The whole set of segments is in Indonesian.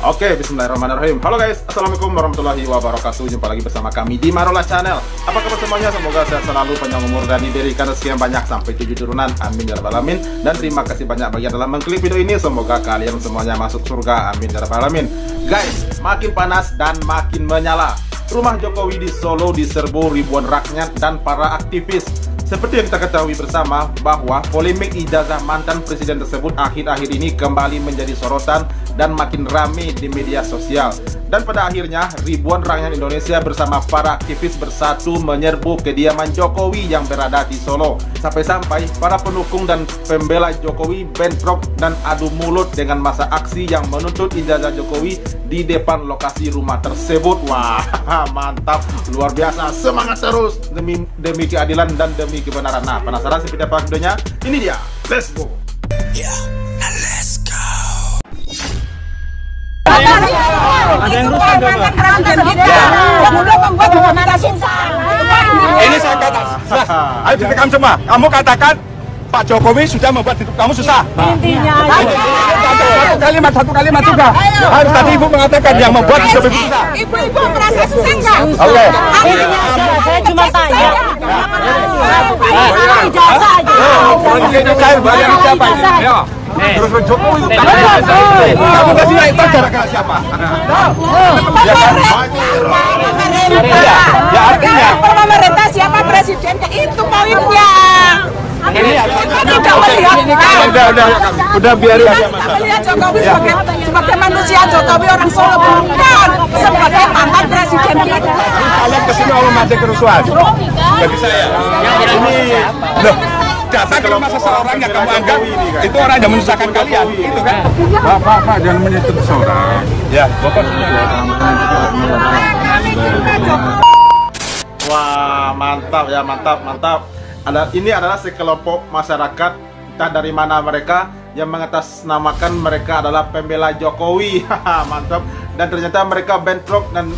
Oke, bismillahirrahmanirrahim. Halo guys, assalamualaikum warahmatullahi wabarakatuh. Jumpa lagi bersama kami di Marola Channel. Apa kabar semuanya? Semoga sehat selalu, panjang umur, dan diberikan rezeki yang banyak sampai 7 turunan. Amin ya rabbal alamin. Dan terima kasih banyak bagi yang telah mengklik video ini. Semoga kalian semuanya masuk surga. Amin ya rabbal alamin. Guys, makin panas dan makin menyala. Rumah Jokowi di Solo diserbu ribuan rakyat dan para aktivis. Seperti yang kita ketahui bersama bahwa polemik ijazah mantan presiden tersebut akhir-akhir ini kembali menjadi sorotan dan makin ramai di media sosial. Dan pada akhirnya ribuan rakyat Indonesia bersama para aktivis bersatu menyerbu kediaman Jokowi yang berada di Solo. Sampai-sampai para pendukung dan pembela Jokowi bentrok dan adu mulut dengan masa aksi yang menuntut ijazah Jokowi di depan lokasi rumah tersebut. Wah, mantap, luar biasa, semangat terus demi keadilan dan demi kebenaran. Nah, penasaran seperti apa videonya? Ini dia, let's go. Let's go. Ada yang rusak coba. Yang udah membuat demokrasi salah. Ini saya katakan, ayo direkam semua. Kamu katakan Pak Jokowi sudah membuat hidup kamu susah. Intinya Satu kalimat juga. Harus tadi Ibu mengatakan yang membuat hidup ibu susah. Ibu merasa susah nggak? Oke. Saya cuma tanya. Ijazah aja. Saya bayar siapa ini? Ayo. Terus Jokowi itu kamu kasih itu gara-gara siapa? Ya artinya Pemerintah siapa presidennya itu poinnya. Tidak melihat. Udah biarin aja Mas. Melihat Jokowi sebagai manusia, Jokowi orang Solo bukan sebagai mantan presiden kita. Kalian kesini Allah masih kerusuhan. Bagi saya ini loh. Datang ke rumah seseorang yang kamu anggap itu orang yang menyusahkan kalian, itu kan? Pak, jangan menyentuh seseorang. Ya, Bapak sudah. Wah, mantap ya, mantap. Ini adalah sekelompok masyarakat, entah dari mana mereka, yang mengatasnamakan mereka adalah pembela Jokowi. Mantap. Dan ternyata mereka bentrok dan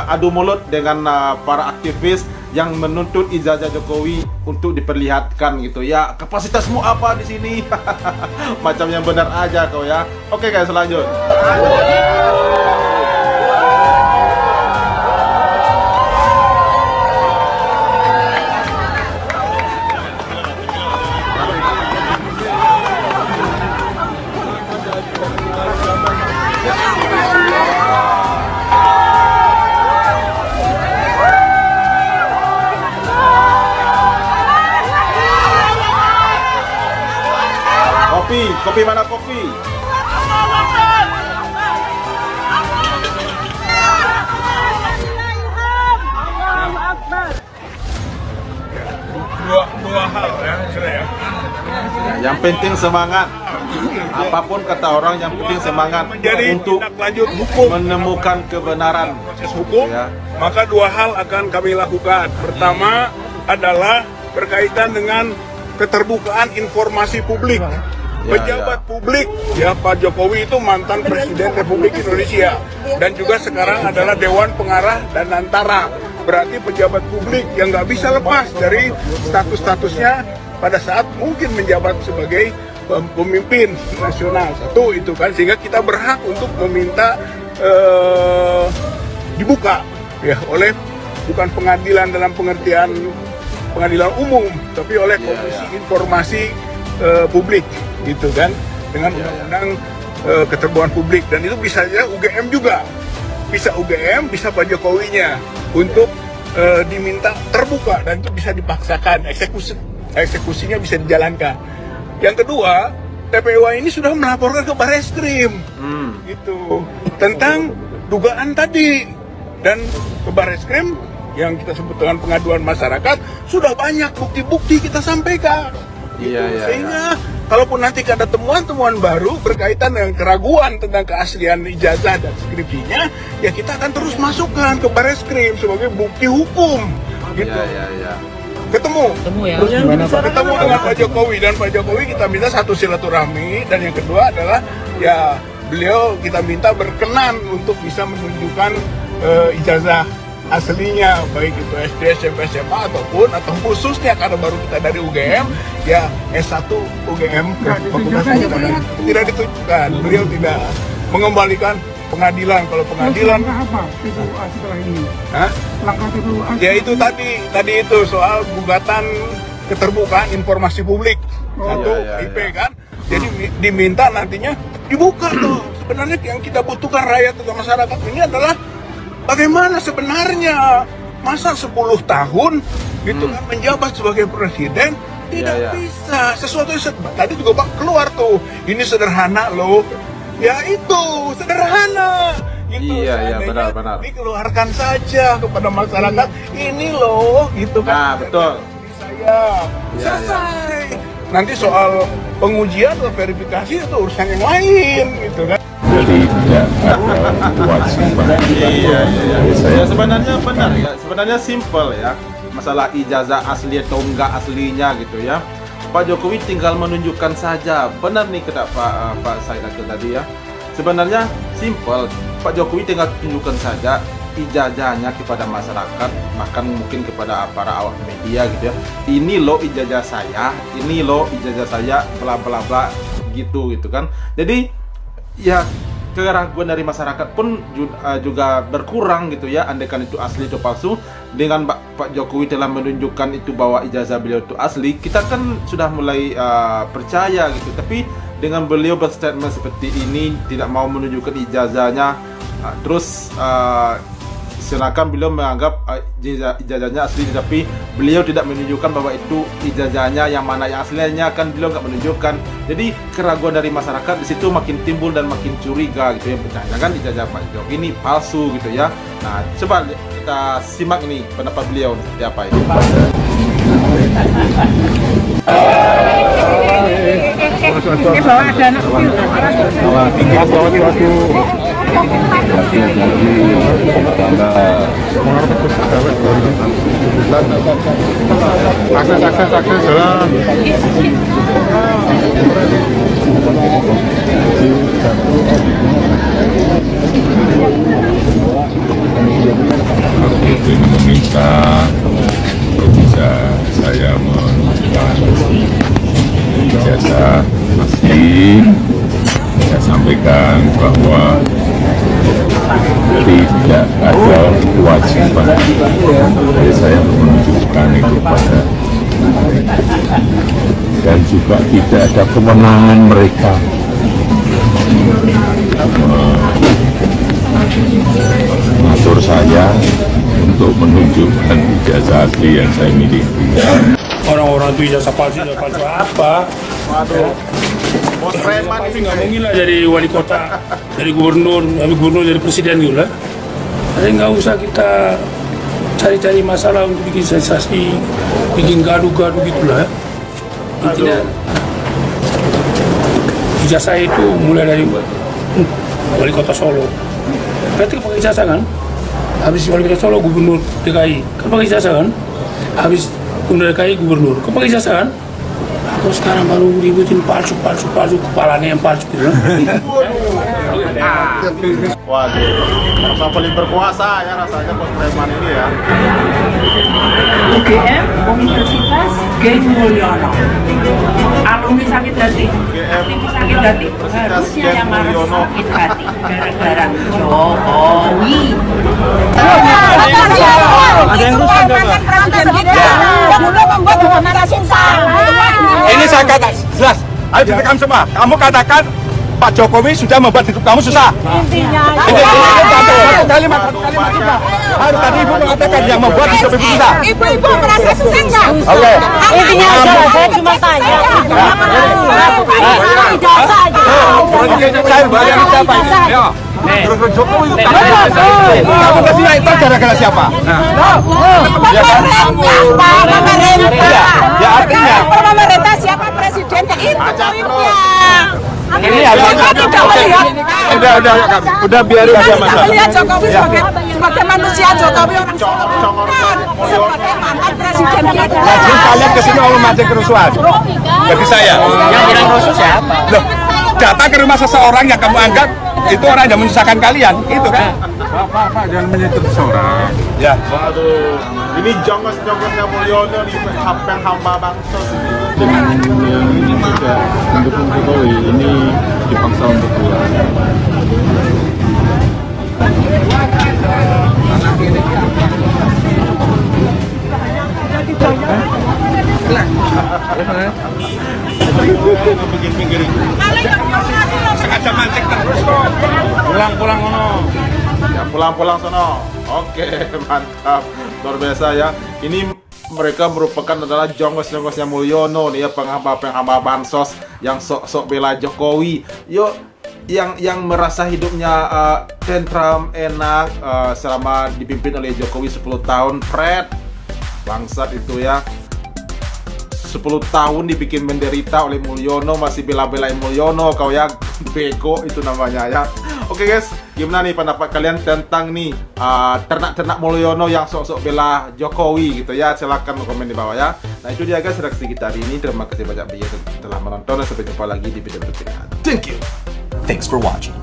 adu mulut dengan para aktivis yang menuntut ijazah Jokowi untuk diperlihatkan gitu ya. Kapasitasmu apa di sini? Macam yang benar aja kau ya. Oke guys, lanjut. Kopi mana kopi? Dua hal ya, ya. Yang penting semangat. Apapun kata orang, yang penting semangat untuk lanjut hukum menemukan kebenaran proses hukum. Ya. Maka dua hal akan kami lakukan. Pertama adalah berkaitan dengan keterbukaan informasi publik. Pejabat publik, ya Pak Jokowi itu mantan Presiden Republik Indonesia dan juga sekarang adalah Dewan Pengarah dan Antara. Berarti pejabat publik yang nggak bisa lepas dari status-statusnya pada saat mungkin menjabat sebagai pemimpin nasional. Satu itu kan, sehingga kita berhak untuk meminta dibuka ya oleh bukan pengadilan dalam pengertian pengadilan umum, tapi oleh Komisi Informasi Publik gitu kan, dengan undang-undang keterbukaan publik. Dan itu bisa saja UGM juga, bisa UGM, bisa Pak Jokowinya untuk diminta terbuka dan itu bisa dipaksakan, eksekusinya bisa dijalankan. Yang kedua, TPWA ini sudah melaporkan ke Barreskrim gitu tentang dugaan tadi, dan ke Barreskrim yang kita sebut dengan pengaduan masyarakat sudah banyak bukti-bukti kita sampaikan. Sehingga kalaupun nanti ada temuan-temuan baru berkaitan dengan keraguan tentang keaslian ijazah dan skripsinya, ya kita akan terus masukkan ke Barreskrim sebagai bukti hukum gitu. Ketemu dengan Pak Jokowi, dan Pak Jokowi kita minta satu silaturahmi, dan yang kedua adalah ya beliau kita minta berkenan untuk bisa menunjukkan ijazah aslinya, baik itu SD, SMP, SMA atau khususnya karena baru kita dari UGM, ya S1 UGM tidak ditunjukkan. Beliau tidak mengembalikan pengadilan. Kalau pengadilan apa setelah ini? Hah? Langkah kedua. Ya itu tadi itu soal gugatan keterbukaan informasi publik satu IP kan. Jadi diminta nantinya dibuka tuh. Sebenarnya yang kita butuhkan rakyat atau masyarakat ini adalah bagaimana sebenarnya masa 10 tahun gitu kan menjabat sebagai presiden tidak bisa sesuatu yang tadi juga Pak keluar tuh ini sederhana loh. Ya itu sederhana. Gitu, iya benar. Dikeluarkan saja kepada masyarakat ini loh gitu kan. Nah, betul. Saya selesai. Nanti soal pengujian atau verifikasi itu urusan yang lain gitu kan. Jadi tidak ada kewajiban. Iya. Ya sebenarnya benar ya. Sebenarnya simple ya. Masalah ijazah asli atau enggak aslinya gitu ya. Pak Jokowi tinggal menunjukkan saja. Benar nih kata Pak Said Akil tadi ya. Sebenarnya simple. Pak Jokowi tinggal tunjukkan saja ijazahnya kepada masyarakat, bahkan mungkin kepada para awak media gitu ya. Ini loh ijazah saya, ini loh ijazah saya, bla bla bla gitu kan. Jadi ya keraguan dari masyarakat pun juga berkurang gitu ya, andaikan itu asli atau palsu. Dengan Pak Jokowi telah menunjukkan itu bahwa ijazah beliau itu asli, kita kan sudah mulai percaya gitu. Tapi dengan beliau berstatement seperti ini, tidak mau menunjukkan ijazahnya, terus silakan beliau menganggap ijazahnya asli, tapi beliau tidak menunjukkan bahwa itu ijazahnya yang mana yang aslinya, kan beliau nggak menunjukkan. Jadi keraguan dari masyarakat di situ makin timbul dan makin curiga gitu ya, jangan ijazah Pak Jokowi ini palsu gitu ya. Nah coba kita simak ini pendapat beliau seperti apa ini. Ini bawa ada anak akses jalan. Itu meminta bisa saya menunjukkan ijazah asli. Saya sampaikan bahwa tidak ada kewajiban dari saya menunjukkan itu pada, dan juga tidak ada kewenangan mereka mengatur saya untuk menunjukkan ijazah asli yang saya miliki. Orang-orang itu ijazah palsu apa? Waduh. Bos preman Tapi nggak mungkin lah jadi wali kota, jadi gubernur, jadi presiden gitu lah. Jadi nggak usah kita cari-cari masalah untuk bikin sensasi, bikin gaduh-gaduh gitulah. Intinya ijazah itu mulai dari wali kota Solo. Berarti pakai ijazah kan? Habis wali kota Solo gubernur DKI, kan pakai ijazah kan? Habis gubernur DKI gubernur, kan pakai ijazah kan? Terus sekarang baru ributin palsu, kepalanya yang palsu gitu lah. Waduh, merasa paling berkuasa ya rasanya bos preman ini ya. UGM Universitas Gey Mulyono, alumni sakit hati, harusnya yang marah sakit hati gara-gara Jokowi. Ada yang rusak nggak, Pak? Udah membuat narasi susah. Ini saya kata jelas, ayo direkam semua. Kamu katakan Pak Jokowi sudah membuat hidup kamu susah. Intinya Kalimat juga. Harus tadi Ibu mengatakan yang membuat hidup Ibu susah. Ibu-ibu merasa susah nggak? Oke. Intinya saya cuma tanya. Ijazah aja. Saya bayar siapa ini? Ya. Terus Jokowi itu kamu kasih itu gara-gara siapa? Pemerintah. Ya artinya Pemerintah siapa presidennya itu poinnya. ini harus tidak melihat. udah biarin aja Mas. Kita melihat Jokowi sebagai manusia, Jokowi orang Solo bukan sebagai mantan presiden kita. Nah, jadi kalian kesini mau memancing kerusuhan. Bagi saya. Yang bilang rusuh siapa? Loh, datang ke rumah seseorang yang kamu anggap itu orang yang menyusahkan kalian, itu kan? Pak, jangan menyentuh seseorang. Ya. Waduh, ini jongos-jongosnya Mulyono nih, yang hamba bangsa. Dengan yang tidak mendukung Jokowi ini dipaksa untuk keluar. Sengaja mancing terus kok. Pulang ono. Ya pulang sono. Oke, mantap. Luar biasa ya. Ini mereka merupakan adalah jongos-jongosnya Mulyono nih ya, penghamba bansos yang sok-sok bela Jokowi. Yuk, yang merasa hidupnya tentram, enak selama dipimpin oleh Jokowi 10 tahun. Fred, bangsat itu ya. 10 tahun dibikin menderita oleh Mulyono, masih bela-belain Mulyono kau ya, bego itu namanya ya. Oke guys, gimana nih pendapat kalian tentang nih ternak-ternak Mulyono yang sok-sok bela Jokowi gitu ya? Silahkan komen di bawah ya. Nah itu dia guys reaksi kita hari ini. Terima kasih banyak telah menonton dan sampai jumpa lagi di video berikutnya. Thank you. Thanks for watching.